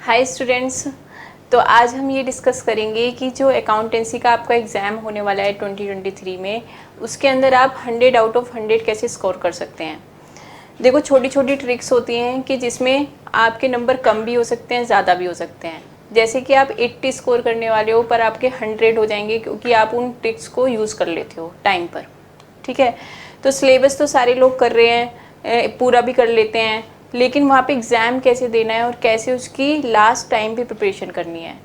Hi students. तो आज हम ये डिस्कस करेंगे कि जो अकाउंटेंसी का आपका एग्ज़ाम होने वाला है 2023 में, उसके अंदर आप 100 आउट ऑफ 100 कैसे स्कोर कर सकते हैं। देखो, छोटी छोटी ट्रिक्स होती हैं कि जिसमें आपके नंबर कम भी हो सकते हैं, ज़्यादा भी हो सकते हैं। जैसे कि आप 80 स्कोर करने वाले हो पर आपके 100 हो जाएंगे क्योंकि आप उन ट्रिक्स को यूज़ कर लेते हो टाइम पर। ठीक है, तो सिलेबस तो सारे लोग कर रहे हैं, पूरा भी कर लेते हैं, लेकिन वहाँ पे एग्ज़ाम कैसे देना है और कैसे उसकी लास्ट टाइम पे प्रिपरेशन करनी है।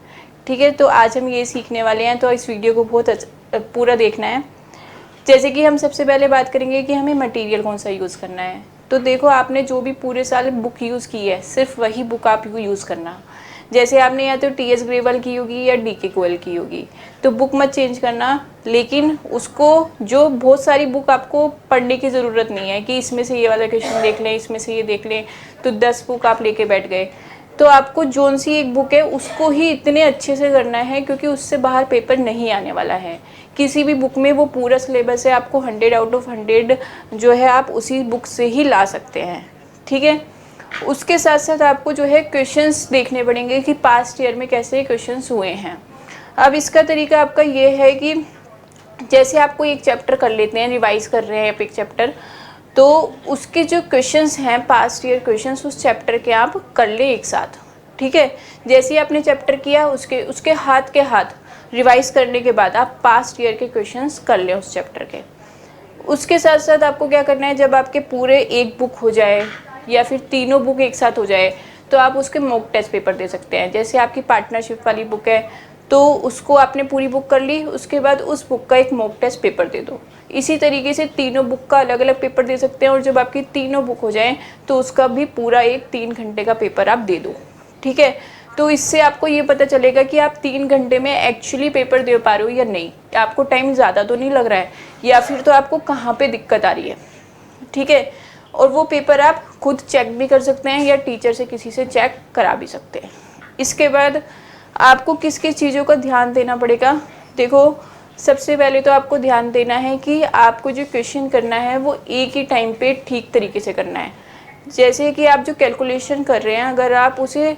ठीक है, तो आज हम ये सीखने वाले हैं, तो इस वीडियो को बहुत पूरा देखना है। जैसे कि हम सबसे पहले बात करेंगे कि हमें मटेरियल कौन सा यूज़ करना है। तो देखो, आपने जो भी पूरे साल बुक यूज़ की है, सिर्फ वही बुक आपको यूज़ करना। जैसे आपने या तो टी.एस. ग्रेवाल की होगी या डी.के. गोयल की होगी, तो बुक मत चेंज करना। लेकिन उसको जो बहुत सारी बुक आपको पढ़ने की ज़रूरत नहीं है कि इसमें से ये वाला क्वेश्चन देख लें, इसमें से ये देख लें, तो 10 बुक आप लेके बैठ गए। तो आपको जोन सी एक बुक है उसको ही इतने अच्छे से करना है, क्योंकि उससे बाहर पेपर नहीं आने वाला है। किसी भी बुक में वो पूरा सिलेबस है, आपको 100 आउट ऑफ 100 जो है आप उसी बुक से ही ला सकते हैं। ठीक है, उसके साथ साथ आपको जो है क्वेश्चंस देखने पड़ेंगे कि पास्ट ईयर में कैसे क्वेश्चंस हुए हैं। अब इसका तरीका आपका ये है कि जैसे आपको एक चैप्टर कर लेते हैं, रिवाइज कर रहे हैं आप एक चैप्टर, तो उसके जो क्वेश्चंस हैं पास्ट ईयर क्वेश्चंस, उस चैप्टर के आप कर लें एक साथ। ठीक है, जैसे ही आपने चैप्टर किया उसके हाथ के हाथ रिवाइज करने के बाद आप पास्ट ईयर के क्वेश्चंस कर लें उस चैप्टर के। उसके साथ साथ आपको क्या करना है, जब आपके पूरे एक बुक हो जाए या फिर तीनों बुक एक साथ हो जाए, तो आप उसके मॉक टेस्ट पेपर दे सकते हैं। जैसे आपकी पार्टनरशिप वाली बुक है तो उसको आपने पूरी बुक कर ली, उसके बाद उस बुक का एक मॉक टेस्ट पेपर दे दो। इसी तरीके से तीनों बुक का अलग अलग पेपर दे सकते हैं, और जब आपकी तीनों बुक हो जाएं तो उसका भी पूरा एक 3 घंटे का पेपर आप दे दो। ठीक है, तो इससे आपको ये पता चलेगा कि आप 3 घंटे में एक्चुअली पेपर दे पा रहे हो या नहीं, आपको टाइम ज़्यादा तो नहीं लग रहा है, या फिर तो आपको कहाँ पे दिक्कत आ रही है। ठीक है, और वो पेपर आप खुद चेक भी कर सकते हैं या टीचर से किसी से चेक करा भी सकते हैं। इसके बाद आपको किस किस चीज़ों का ध्यान देना पड़ेगा। देखो, सबसे पहले तो आपको ध्यान देना है कि आपको जो क्वेश्चन करना है वो एक ही टाइम पे ठीक तरीके से करना है। जैसे कि आप जो कैलकुलेशन कर रहे हैं, अगर आप उसे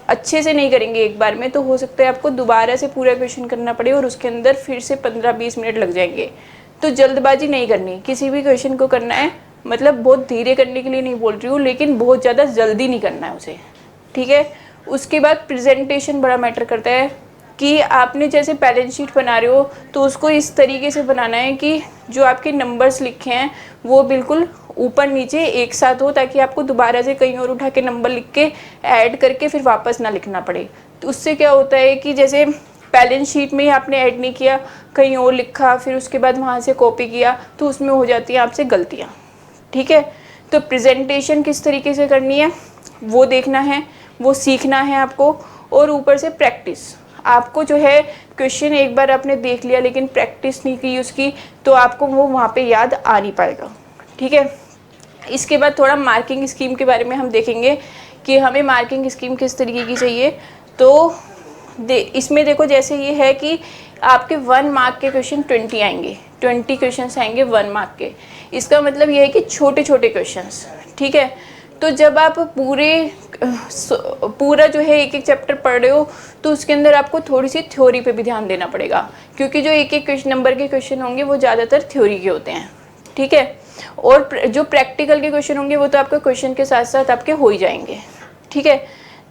अच्छे से नहीं करेंगे एक बार में, तो हो सकता है आपको दोबारा से पूरा क्वेश्चन करना पड़े और उसके अंदर फिर से 15-20 मिनट लग जाएंगे। तो जल्दबाजी नहीं करनी, किसी भी क्वेश्चन को करना है, मतलब बहुत धीरे करने के लिए नहीं बोल रही हूँ, लेकिन बहुत ज़्यादा जल्दी नहीं करना है उसे। ठीक है, उसके बाद प्रेजेंटेशन बड़ा मैटर करता है कि आपने जैसे बैलेंस शीट बना रहे हो तो उसको इस तरीके से बनाना है कि जो आपके नंबर्स लिखे हैं वो बिल्कुल ऊपर नीचे एक साथ हो, ताकि आपको दोबारा से कहीं और उठा के नंबर लिख के ऐड करके फिर वापस ना लिखना पड़े। तो उससे क्या होता है कि जैसे बैलेंस शीट में ही आपने ऐड नहीं किया, कहीं और लिखा, फिर उसके बाद वहाँ से कॉपी किया, तो उसमें हो जाती हैं आपसे गलतियाँ। ठीक है, तो प्रेजेंटेशन किस तरीके से करनी है वो देखना है, वो सीखना है आपको। और ऊपर से प्रैक्टिस, आपको जो है क्वेश्चन एक बार आपने देख लिया लेकिन प्रैक्टिस नहीं की उसकी, तो आपको वो वहाँ पे याद आ नहीं पाएगा। ठीक है, इसके बाद थोड़ा मार्किंग स्कीम के बारे में हम देखेंगे कि हमें मार्किंग स्कीम किस तरीके की चाहिए। तो इसमें देखो, जैसे ये है कि आपके 1 मार्क के क्वेश्चन 20 आएंगे, 20 क्वेश्चन आएंगे 1 मार्क के। इसका मतलब ये है कि छोटे छोटे क्वेश्चंस। ठीक है, तो जब आप पूरा जो है एक एक चैप्टर पढ़ रहे हो, तो उसके अंदर आपको थोड़ी सी थ्योरी पे भी ध्यान देना पड़ेगा, क्योंकि जो एक एक नंबर के क्वेश्चन होंगे वो ज़्यादातर थ्योरी के होते हैं। ठीक है, और जो प्रैक्टिकल के क्वेश्चन होंगे वो तो आपके क्वेश्चन के साथ साथ आपके हो ही जाएंगे। ठीक है,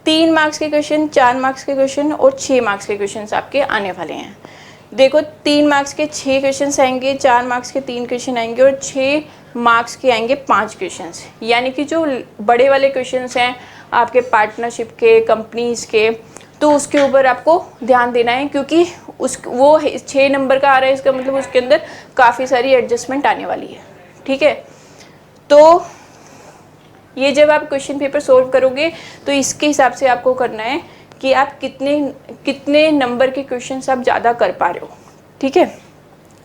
3 मार्क्स के क्वेश्चन, 4 मार्क्स के क्वेश्चन और 6 मार्क्स के क्वेश्चन आपके आने वाले हैं। देखो, 3 मार्क्स के 6 क्वेश्चन आएंगे, 4 मार्क्स के 3 क्वेश्चन आएंगे और 6 मार्क्स के आएंगे 5 क्वेश्चन। यानी कि जो बड़े वाले क्वेश्चन हैं आपके पार्टनरशिप के, कंपनीज के, तो उसके ऊपर आपको ध्यान देना है, क्योंकि वो 6 नंबर का आ रहा है, इसका मतलब उसके अंदर काफ़ी सारी एडजस्टमेंट आने वाली है। ठीक है, तो ये जब आप क्वेश्चन पेपर सोल्व करोगे तो इसके हिसाब से आपको करना है कि आप कितने नंबर के क्वेश्चंस आप ज़्यादा कर पा रहे हो। ठीक है,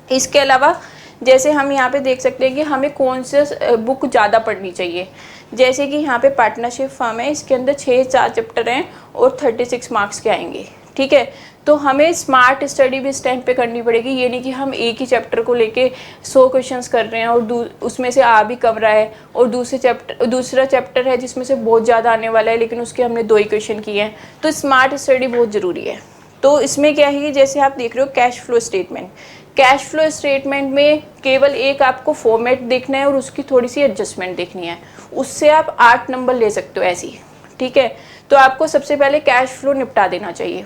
इसके अलावा जैसे हम यहाँ पे देख सकते हैं कि हमें कौन से बुक ज़्यादा पढ़नी चाहिए। जैसे कि यहाँ पे पार्टनरशिप फर्म है, इसके अंदर 4 चैप्टर हैं और 36 मार्क्स के आएंगे। ठीक है। तो हमें स्मार्ट स्टडी भी इस टाइम पे करनी पड़ेगी। ये नहीं कि हम एक ही चैप्टर को लेके 100 क्वेश्चंस कर रहे हैं और उसमें से आ भी कम रहा है, और दूसरा चैप्टर है जिसमें से बहुत ज़्यादा आने वाला है लेकिन उसके हमने 2 ही क्वेश्चन किए हैं। तो स्मार्ट स्टडी बहुत ज़रूरी है। तो इसमें क्या है कि जैसे आप देख रहे हो cash flow statement, cash flow statement में केवल एक आपको फॉर्मेट देखना है और उसकी थोड़ी सी एडजस्टमेंट देखनी है, उससे आप 8 नंबर ले सकते हो ऐसी, ठीक है। तो आपको सबसे पहले कैश फ्लो निपटा देना चाहिए।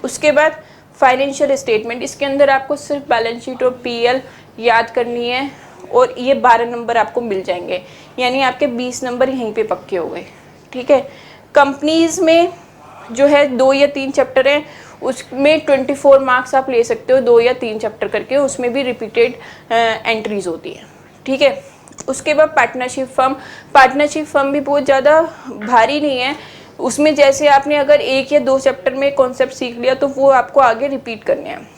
उसके बाद फाइनेंशियल स्टेटमेंट, इसके अंदर आपको सिर्फ बैलेंस शीट और पीएल याद करनी है और ये 12 नंबर आपको मिल जाएंगे, यानी आपके 20 नंबर यहीं पे पक्के हो गए, ठीक है। कंपनीज़ में जो है 2 या 3 चैप्टर हैं, उसमें 24 मार्क्स आप ले सकते हो 2 या 3 चैप्टर करके, उसमें भी रिपीटेड एंट्रीज होती है, ठीक है। उसके बाद पार्टनरशिप फर्म भी बहुत ज़्यादा भारी नहीं है। उसमें जैसे आपने अगर 1 या 2 चैप्टर में कॉन्सेप्ट सीख लिया तो वो आपको आगे रिपीट करने हैं।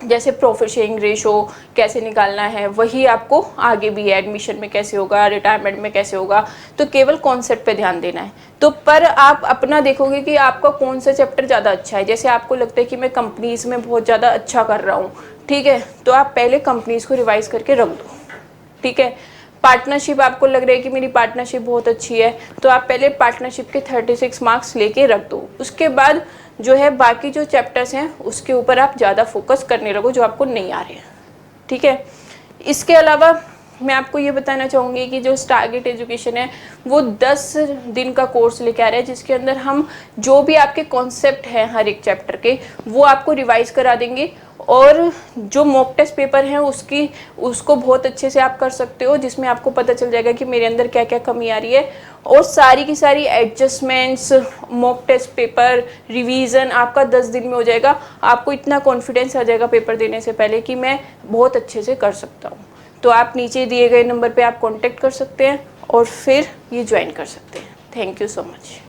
जैसे प्रॉफिट शेयरिंग रेशो कैसे निकालना है, वही आपको आगे भी है, एडमिशन में कैसे होगा, रिटायरमेंट में कैसे होगा। तो केवल कॉन्सेप्ट पे ध्यान देना है। तो पर आप अपना देखोगे कि आपका कौन सा चैप्टर ज़्यादा अच्छा है। जैसे आपको लगता है कि मैं कंपनीज़ में बहुत ज़्यादा अच्छा कर रहा हूँ, ठीक है, तो आप पहले कंपनीज़ को रिवाइज करके रख दो, ठीक है। पार्टनरशिप आपको लग रहा है कि मेरी पार्टनरशिप बहुत अच्छी है, तो आप पहले पार्टनरशिप के 36 मार्क्स लेके रख दो। उसके बाद जो है बाकी जो चैप्टर्स हैं उसके ऊपर आप ज़्यादा फोकस करने लगो जो आपको नहीं आ रहे हैं, ठीक है। इसके अलावा मैं आपको ये बताना चाहूँगी कि जो टारगेट एजुकेशन है वो 10 दिन का कोर्स लेके आ रहा है, जिसके अंदर हम जो भी आपके कॉन्सेप्ट हैं हर एक चैप्टर के वो आपको रिवाइज करा देंगे, और जो मॉक टेस्ट पेपर हैं उसको बहुत अच्छे से आप कर सकते हो, जिसमें आपको पता चल जाएगा कि मेरे अंदर क्या क्या कमी आ रही है, और सारी की सारी adjustments, mock test paper revision आपका 10 दिन में हो जाएगा। आपको इतना कॉन्फिडेंस आ जाएगा पेपर देने से पहले कि मैं बहुत अच्छे से कर सकता हूँ। तो आप नीचे दिए गए नंबर पे आप कांटेक्ट कर सकते हैं और फिर ये ज्वाइन कर सकते हैं। Thank you so much.